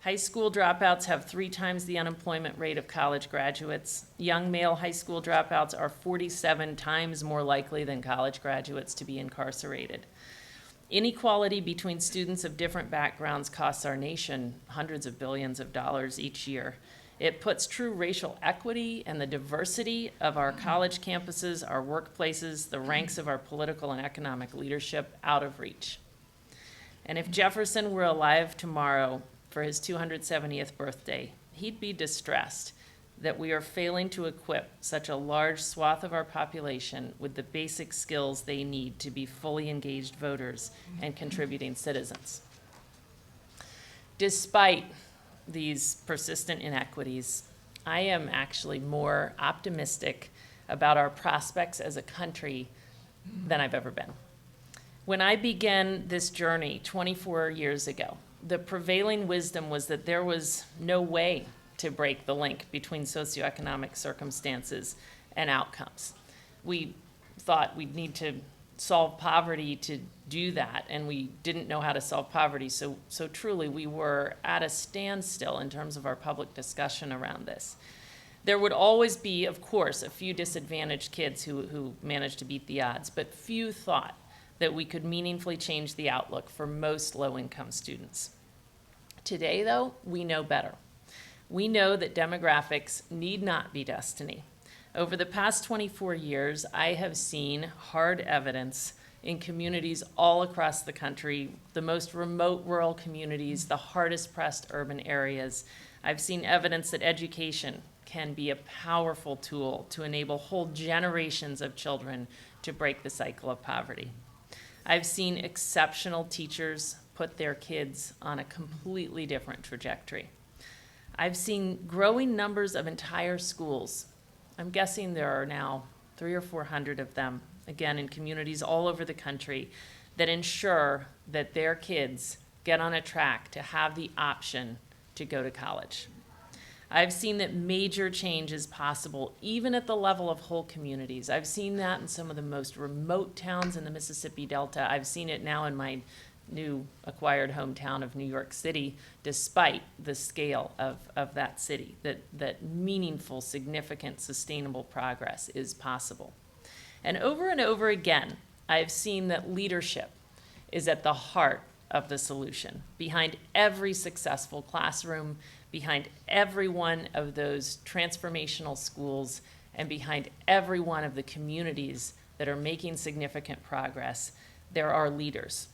High school dropouts have 3 times the unemployment rate of college graduates. Young male high school dropouts are 47 times more likely than college graduates to be incarcerated. Inequality between students of different backgrounds costs our nation hundreds of billions of dollars each year. It puts true racial equity and the diversity of our college campuses, our workplaces, the ranks of our political and economic leadership out of reach. And if Jefferson were alive tomorrow for his 270th birthday, he'd be distressed that we are failing to equip such a large swath of our population with the basic skills they need to be fully engaged voters and contributing citizens. Despite these persistent inequities, I am actually more optimistic about our prospects as a country than I've ever been. When I began this journey 24 years ago, the prevailing wisdom was that there was no way to break the link between socioeconomic circumstances and outcomes. We thought we'd need to solve poverty to do that, and we didn't know how to solve poverty, so truly we were at a standstill in terms of our public discussion around this. There would always be, of course, a few disadvantaged kids who managed to beat the odds, but few thought that we could meaningfully change the outlook for most low-income students. Today, though, we know better. We know that demographics need not be destiny. Over the past 24 years, I have seen hard evidence in communities all across the country, the most remote rural communities, the hardest pressed urban areas. I've seen evidence that education can be a powerful tool to enable whole generations of children to break the cycle of poverty. I've seen exceptional teachers put their kids on a completely different trajectory. I've seen growing numbers of entire schools. I'm guessing there are now 300 or 400 of them, again, in communities all over the country, that ensure that their kids get on a track to have the option to go to college. I've seen that major change is possible, even at the level of whole communities. I've seen that in some of the most remote towns in the Mississippi Delta. I've seen it now in my new acquired hometown of New York City, despite the scale of that city, that meaningful, significant, sustainable progress is possible. And over again, I've seen that leadership is at the heart of the solution. Behind every successful classroom, behind every one of those transformational schools, and behind every one of the communities that are making significant progress, there are leaders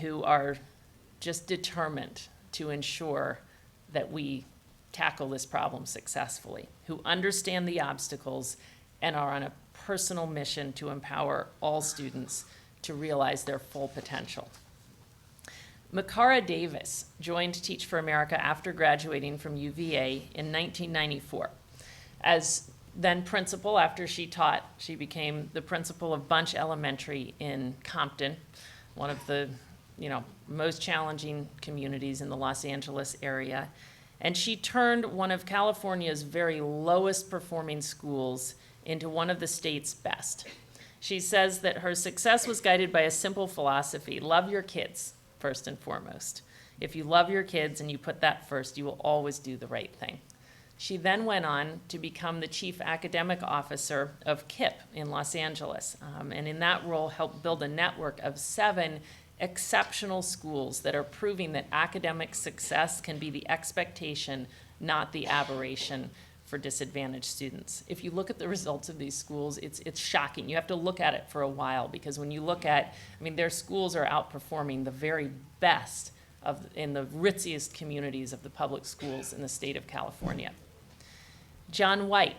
who are just determined to ensure that we tackle this problem successfully, who understand the obstacles and are on a personal mission to empower all students to realize their full potential. Makara Davis joined Teach for America after graduating from UVA in 1994. As then principal, after she taught, she became the principal of Bunch Elementary in Compton, one of the most challenging communities in the Los Angeles area. And she turned one of California's very lowest performing schools into one of the state's best. She says that her success was guided by a simple philosophy: love your kids first and foremost. If you love your kids and you put that first, you will always do the right thing. She then went on to become the chief academic officer of KIPP in Los Angeles, and in that role helped build a network of 7 exceptional schools that are proving that academic success can be the expectation, not the aberration, for disadvantaged students. If you look at the results of these schools, it's shocking. You have to look at it for a while, because when you look at, their schools are outperforming the very best in the ritziest communities of the public schools in the state of California. John White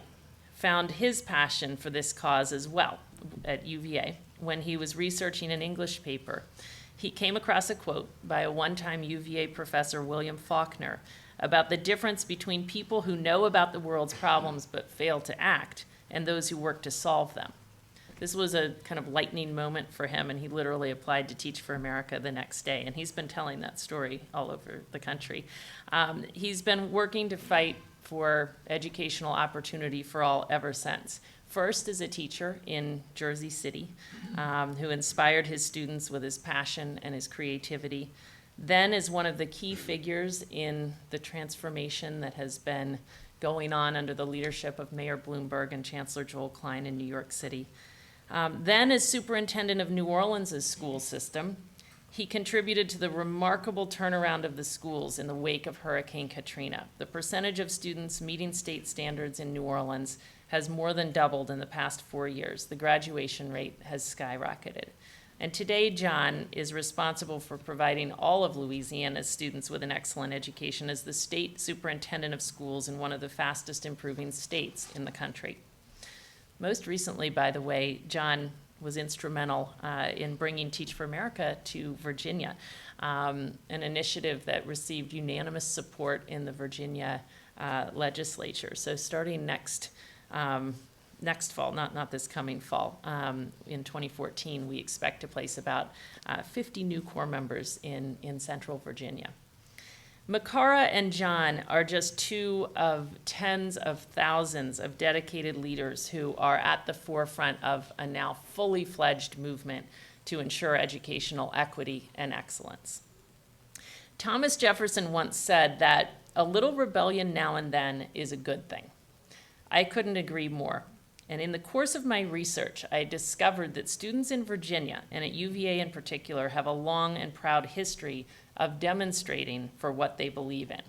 found his passion for this cause as well at UVA when he was researching an English paper. He came across a quote by a one-time UVA professor, William Faulkner, about the difference between people who know about the world's problems but fail to act and those who work to solve them. This was a kind of lightning moment for him, and he literally applied to Teach for America the next day, and he's been telling that story all over the country. He's been working to fight for educational opportunity for all ever since. First as a teacher in Jersey City, who inspired his students with his passion and his creativity. then as one of the key figures in the transformation that has been going on under the leadership of Mayor Bloomberg and Chancellor Joel Klein in New York City. Then as superintendent of New Orleans' school system, he contributed to the remarkable turnaround of the schools in the wake of Hurricane Katrina. The percentage of students meeting state standards in New Orleans has more than doubled in the past 4 years. The graduation rate has skyrocketed. And today, John is responsible for providing all of Louisiana's students with an excellent education as the state superintendent of schools in one of the fastest improving states in the country. Most recently, by the way, John was instrumental in bringing Teach for America to Virginia, an initiative that received unanimous support in the Virginia legislature. So starting next fall, not this coming fall, in 2014, we expect to place about 50 new corps members in Central Virginia. Makara and John are just two of tens of thousands of dedicated leaders who are at the forefront of a now fully fledged movement to ensure educational equity and excellence. Thomas Jefferson once said that a little rebellion now and then is a good thing. I couldn't agree more. And in the course of my research, I discovered that students in Virginia, and at UVA in particular, have a long and proud history of demonstrating for what they believe in.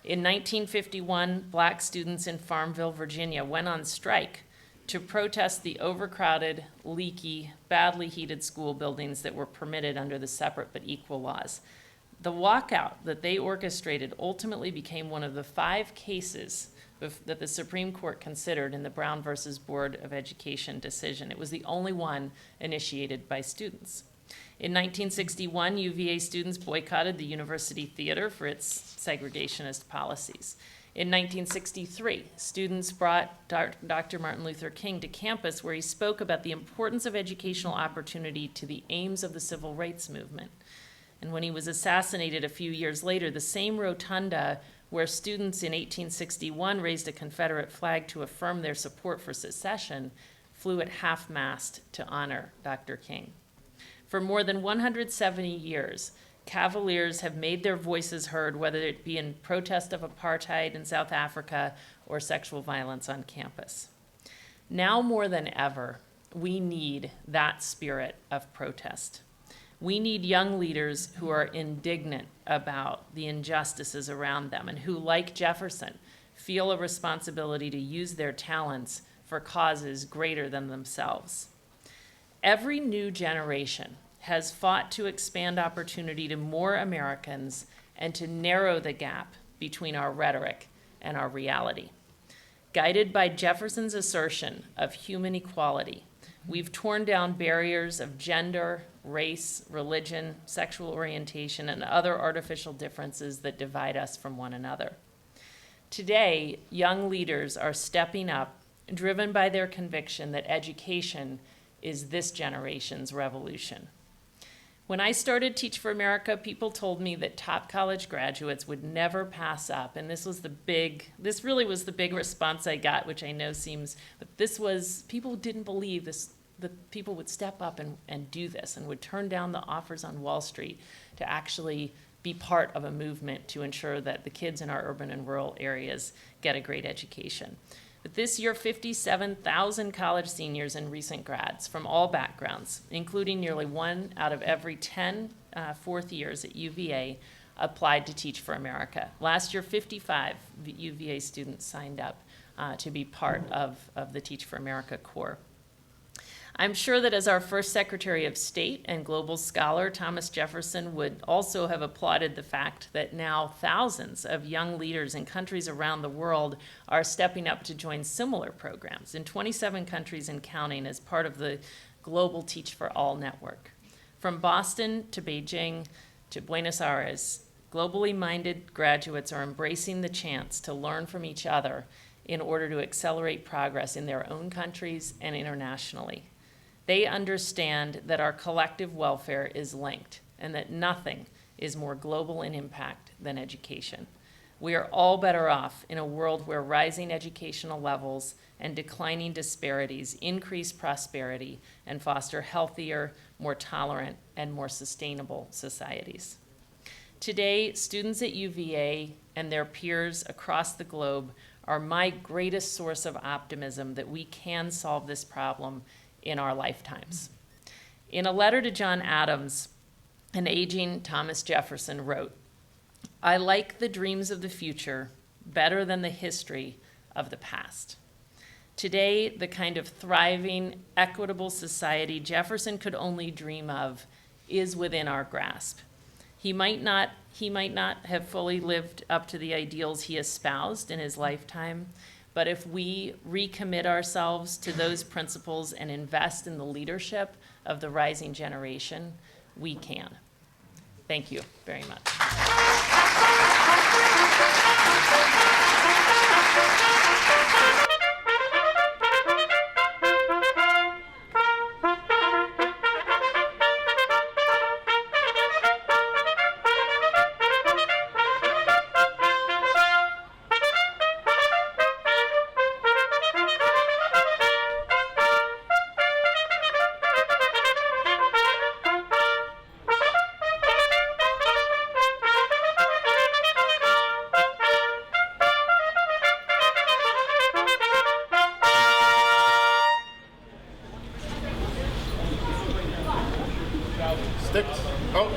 In 1951, black students in Farmville, Virginia went on strike to protest the overcrowded, leaky, badly heated school buildings that were permitted under the separate but equal laws. The walkout that they orchestrated ultimately became one of the 5 cases that the Supreme Court considered in the Brown versus Board of Education decision. It was the only one initiated by students. In 1961, UVA students boycotted the University Theater for its segregationist policies. In 1963, students brought Dr. Martin Luther King to campus where he spoke about the importance of educational opportunity to the aims of the civil rights movement. And when he was assassinated a few years later, the same rotunda where students in 1861 raised a Confederate flag to affirm their support for secession flew at half-mast to honor Dr. King. For more than 170 years, Cavaliers have made their voices heard, whether it be in protest of apartheid in South Africa or sexual violence on campus. Now more than ever, we need that spirit of protest. We need young leaders who are indignant about the injustices around them and who, like Jefferson, feel a responsibility to use their talents for causes greater than themselves. Every new generation has fought to expand opportunity to more Americans and to narrow the gap between our rhetoric and our reality. Guided by Jefferson's assertion of human equality, we've torn down barriers of gender, race, religion, sexual orientation, and other artificial differences that divide us from one another. Today, young leaders are stepping up, driven by their conviction that education is this generation's revolution. When I started Teach for America, people told me that top college graduates would never pass up, and this really was the big response I got, which I know seems, but people didn't believe this, that people would step up and do this and would turn down the offers on Wall Street to actually be part of a movement to ensure that the kids in our urban and rural areas get a great education. But this year, 57,000 college seniors and recent grads from all backgrounds, including nearly 1 out of every 10 fourth years at UVA, applied to Teach for America. Last year, 55 UVA students signed up to be part of the Teach for America Corps. I'm sure that as our first Secretary of State and global scholar, Thomas Jefferson would also have applauded the fact that now thousands of young leaders in countries around the world are stepping up to join similar programs in 27 countries and counting as part of the global Teach for All network. From Boston to Beijing to Buenos Aires, globally minded graduates are embracing the chance to learn from each other in order to accelerate progress in their own countries and internationally. They understand that our collective welfare is linked and that nothing is more global in impact than education. We are all better off in a world where rising educational levels and declining disparities increase prosperity and foster healthier, more tolerant, and more sustainable societies. Today, students at UVA and their peers across the globe are my greatest source of optimism that we can solve this problem in our lifetimes. In a letter to John Adams, an aging Thomas Jefferson wrote, "I like the dreams of the future better than the history of the past." Today, the kind of thriving, equitable society Jefferson could only dream of is within our grasp. He might not have fully lived up to the ideals he espoused in his lifetime, but if we recommit ourselves to those principles and invest in the leadership of the rising generation, we can. Thank you very much. Sticks. Oh.